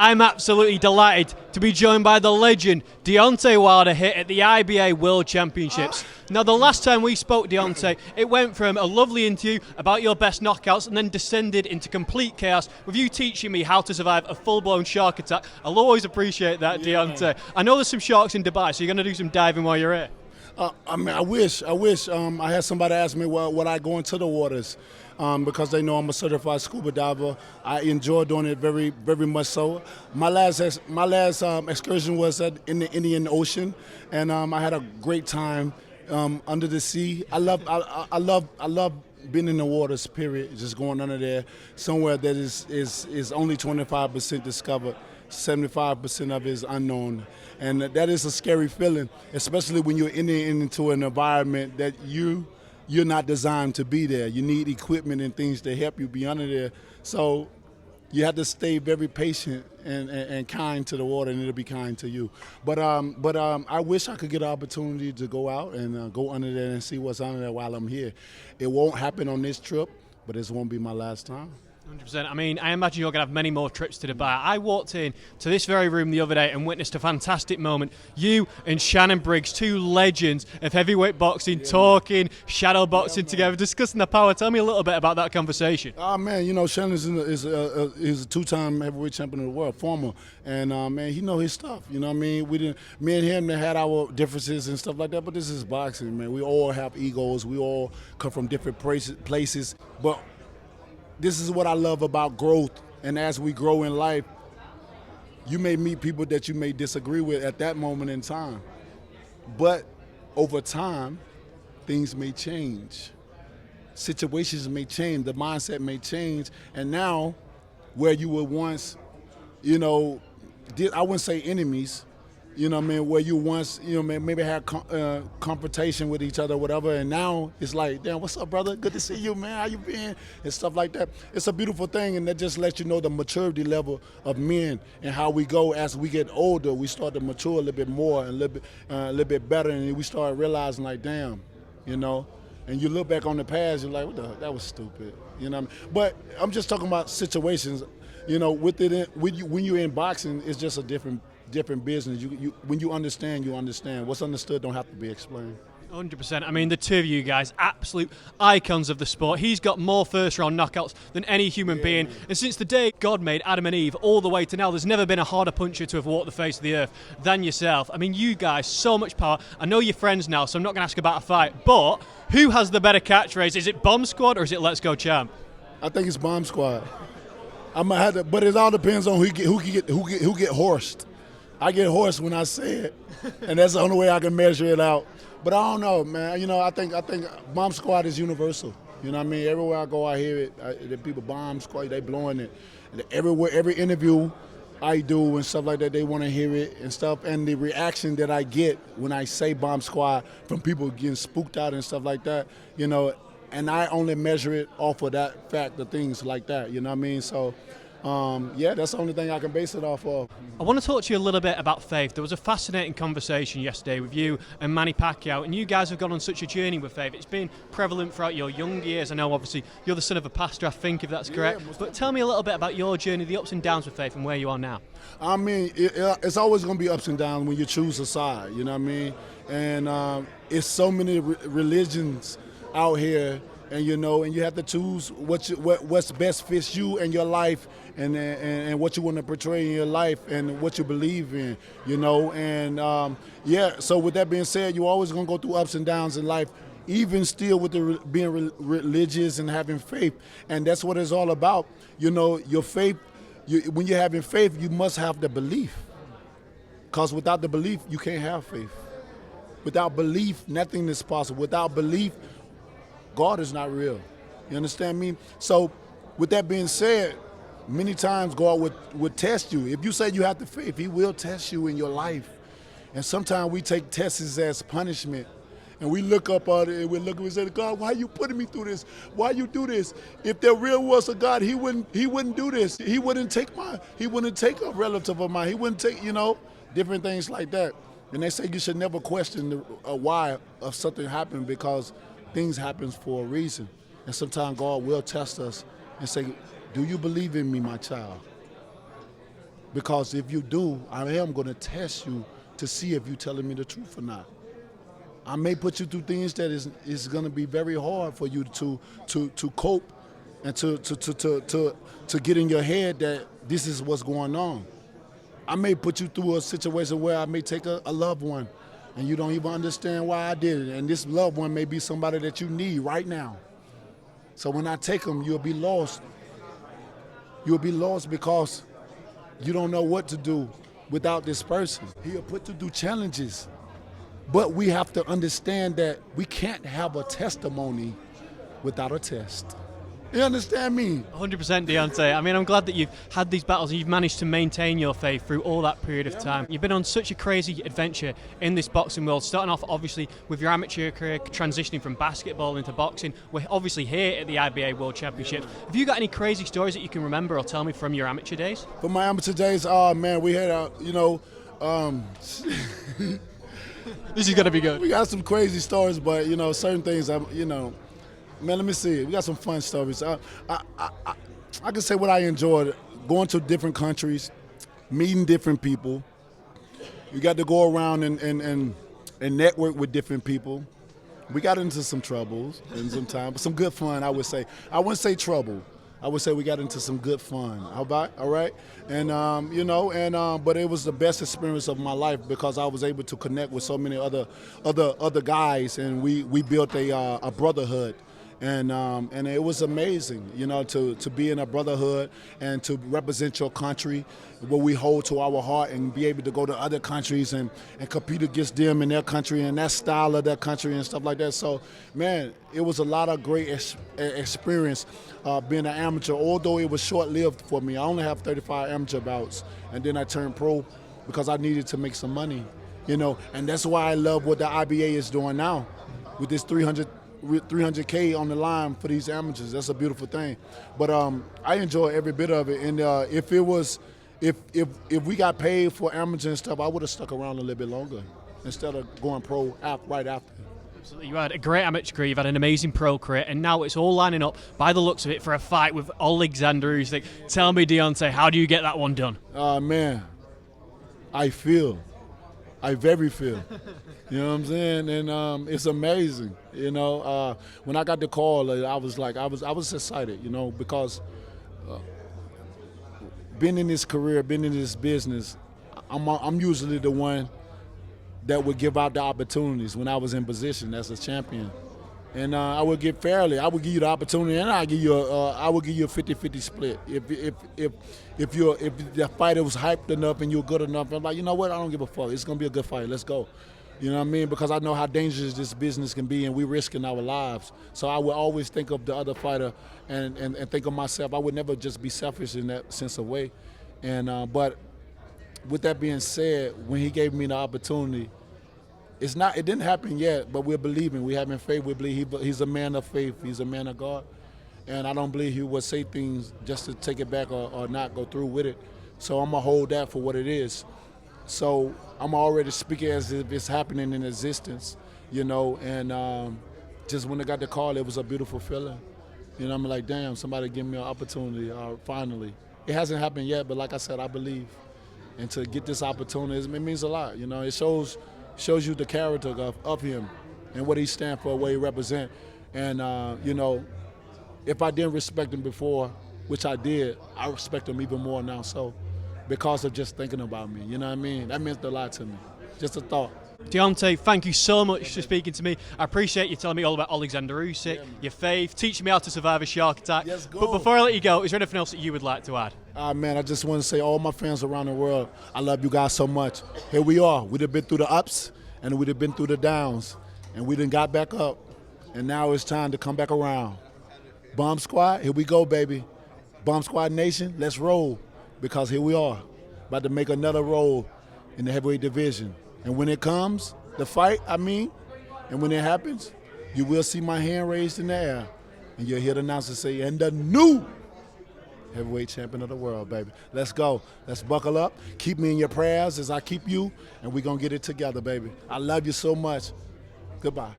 I'm absolutely delighted to be joined by the legend Deontay Wilder here at the IBA World Championships. Now, the last time we spoke, Deontay, it went from a lovely interview about your best knockouts and then descended into complete chaos with you teaching me how to survive a full-blown shark attack. I'll always appreciate that, Deontay. I know there's some sharks in Dubai, so you're going to do some diving while you're here. I wish I had somebody ask me would I go into the waters, because they know I'm a certified scuba diver. I enjoy doing it very, very much so. My last excursion was in the Indian Ocean, and I had a great time under the sea. I love being in the waters. Period. Just going under there, somewhere that is only 25% discovered. 75% of it is unknown, and that is a scary feeling, especially when you're into an environment that you're not designed to be there. You need equipment and things to help you be under there, so you have to stay very patient and kind to the water, and it'll be kind to you. But I wish I could get an opportunity to go out and go under there and see what's under there while I'm here. It won't happen on this trip, but this won't be my last time. 100%. I mean, I imagine you're going to have many more trips to Dubai. I walked in to this very room the other day and witnessed a fantastic moment. You and Shannon Briggs, two legends of heavyweight boxing, talking, shadow boxing together, discussing the power. Tell me a little bit about that conversation. Man, you know, Shannon is a two-time heavyweight champion of the world, former, and man, he know his stuff. You know what I mean? Me and him, had our differences and stuff like that, but this is boxing, man. We all have egos. We all come from different places, but this is what I love about growth, and as we grow in life, you may meet people that you may disagree with at that moment in time. But over time, things may change. Situations may change, the mindset may change, and now where you were once, I wouldn't say enemies, where you once, maybe had confrontation with each other or whatever, and now it's like, damn, what's up, brother? Good to see you, man. How you been? And stuff like that. It's a beautiful thing, and that just lets you know the maturity level of men and how we go as we get older. We start to mature a little bit more and a little bit better, and we start realizing, like, damn, and you look back on the past, you're like, that was stupid, you know what I mean? But I'm just talking about situations, when you're in boxing, it's just a different business. When you understand, you understand. What's understood don't have to be explained. 100%. I mean, the two of you guys, absolute icons of the sport. He's got more first-round knockouts than any human being. And since the day God made Adam and Eve all the way to now, there's never been a harder puncher to have walked the face of the earth than yourself. I mean, you guys, so much power. I know you're friends now, so I'm not going to ask about a fight. But who has the better catchphrase? Is it Bomb Squad or is it Let's Go Champ? I think it's Bomb Squad. I'm gonna have to, but it all depends on who get horsed. I get hoarse when I say it, and that's the only way I can measure it out. But I don't know, man. I think Bomb Squad is universal. You know what I mean? Everywhere I go, I hear it. The people Bomb Squad, they blowing it. And every interview I do and stuff like that, they want to hear it and stuff. And the reaction that I get when I say Bomb Squad from people getting spooked out and stuff like that, and I only measure it off of that fact of things like that. You know what I mean? So. That's the only thing I can base it off of. I want to talk to you a little bit about faith. There was a fascinating conversation yesterday with you and Manny Pacquiao, and you guys have gone on such a journey with faith. It's been prevalent throughout your young years. I know, obviously, you're the son of a pastor, I think, if that's correct. But tell me a little bit about your journey, the ups and downs with faith, and where you are now. I mean, it's always going to be ups and downs when you choose a side, you know what I mean? And it's so many religions out here. And and you have to choose what's best fits you and your life, and what you want to portray in your life and what you believe in, And so with that being said, you're always gonna go through ups and downs in life, even still with being religious and having faith, and that's what it's all about. Your faith. When you're having faith, you must have the belief, because without the belief, you can't have faith. Without belief, nothing is possible. Without belief, God is not real. You understand me? So with that being said, many times God would test you. If you say you have the faith, he will test you in your life. And sometimes we take tests as punishment. And we look up at it and we say, God, why are you putting me through this? Why you do this? If there really was a God, he wouldn't do this. He wouldn't take a relative of mine. He wouldn't take, different things like that. And they say you should never question the why of something happened, because things happen for a reason. And sometimes God will test us and say, do you believe in me, my child? Because if you do, I am going to test you to see if you're telling me the truth or not. I may put you through things that is going to be very hard for you to cope and to get in your head that this is what's going on. I may put you through a situation where I may take a loved one and you don't even understand why I did it. And this loved one may be somebody that you need right now. So when I take them, you'll be lost. You'll be lost because you don't know what to do without this person. He'll put you through challenges. But we have to understand that we can't have a testimony without a test. You understand me? 100% Deontay. I mean, I'm glad that you've had these battles and you've managed to maintain your faith through all that period of time. You've been on such a crazy adventure in this boxing world, starting off obviously with your amateur career, transitioning from basketball into boxing. We're obviously here at the IBA World Championships. Have you got any crazy stories that you can remember or tell me from your amateur days? From my amateur days, oh man, we had This is going to be good. we got some crazy stories, but certain things, man, let me see. We got some fun stories. I can say what I enjoyed, going to different countries, meeting different people. You got to go around and network with different people. We got into some troubles and some time, but some good fun, I would say. I wouldn't say trouble. I would say we got into some good fun. How about, all right? And, but it was the best experience of my life because I was able to connect with so many other guys, and we built a brotherhood. And it was amazing, to be in a brotherhood and to represent your country, what we hold to our heart, and be able to go to other countries and compete against them in their country and that style of their country and stuff like that. So, man, it was a lot of great experience being an amateur, although it was short-lived for me. I only have 35 amateur bouts, and then I turned pro because I needed to make some money, and that's why I love what the IBA is doing now with this 300K on the line for these amateurs. That's a beautiful thing. But I enjoy every bit of it. And if we got paid for amateur and stuff, I would have stuck around a little bit longer instead of going pro right after. Absolutely. You had a great amateur career, you've had an amazing pro career, and now it's all lining up, by the looks of it, for a fight with Oleksandr Usyk. Tell me, Deontay, how do you get that one done? Man, I very feel. You know what I'm saying? And it's amazing. When I got the call, I was excited, because being in this career, being in this business, I'm usually the one that would give out the opportunities when I was in position as a champion. And I would give fairly. I would give you the opportunity, and I would give you a 50-50 split. If the fighter was hyped enough and you're good enough, I'm like, you know what? I don't give a fuck. It's gonna be a good fight. Let's go. You know what I mean? Because I know how dangerous this business can be, and we're risking our lives. So I would always think of the other fighter and think of myself. I would never just be selfish in that sense of way. And but with that being said, when he gave me the opportunity, it didn't happen yet, but we're believing. We having faith. We believe he's a man of faith. He's a man of God. And I don't believe he would say things just to take it back or not go through with it. So I'm going to hold that for what it is. So I'm already speaking as if it's happening in existence, and just when I got the call, it was a beautiful feeling. I'm like, damn, somebody give me an opportunity finally. It hasn't happened yet, but like I said, I believe. And to get this opportunity, it means a lot. It shows you the character of him and what he stands for, what he represents. And, if I didn't respect him before, which I did, I respect him even more now. So because of just thinking about me, you know what I mean? That meant a lot to me. Just a thought. Deontay, thank you so much for speaking to me. I appreciate you telling me all about Oleksandr Usyk, your faith, teaching me how to survive a shark attack. Yes, go. But before I let you go, is there anything else that you would like to add? Man, I just want to say all my fans around the world, I love you guys so much. Here we are. We'd have been through the ups and we'd have been through the downs, and we done got back up, and now it's time to come back around. Bomb Squad, here we go, baby. Bomb Squad Nation, let's roll, because here we are, about to make another roll in the heavyweight division. And when it comes, the fight, and when it happens, you will see my hand raised in the air, and you'll hear the announcer say, and the new heavyweight champion of the world, baby. Let's go. Let's buckle up. Keep me in your prayers as I keep you, and we're going to get it together, baby. I love you so much. Goodbye.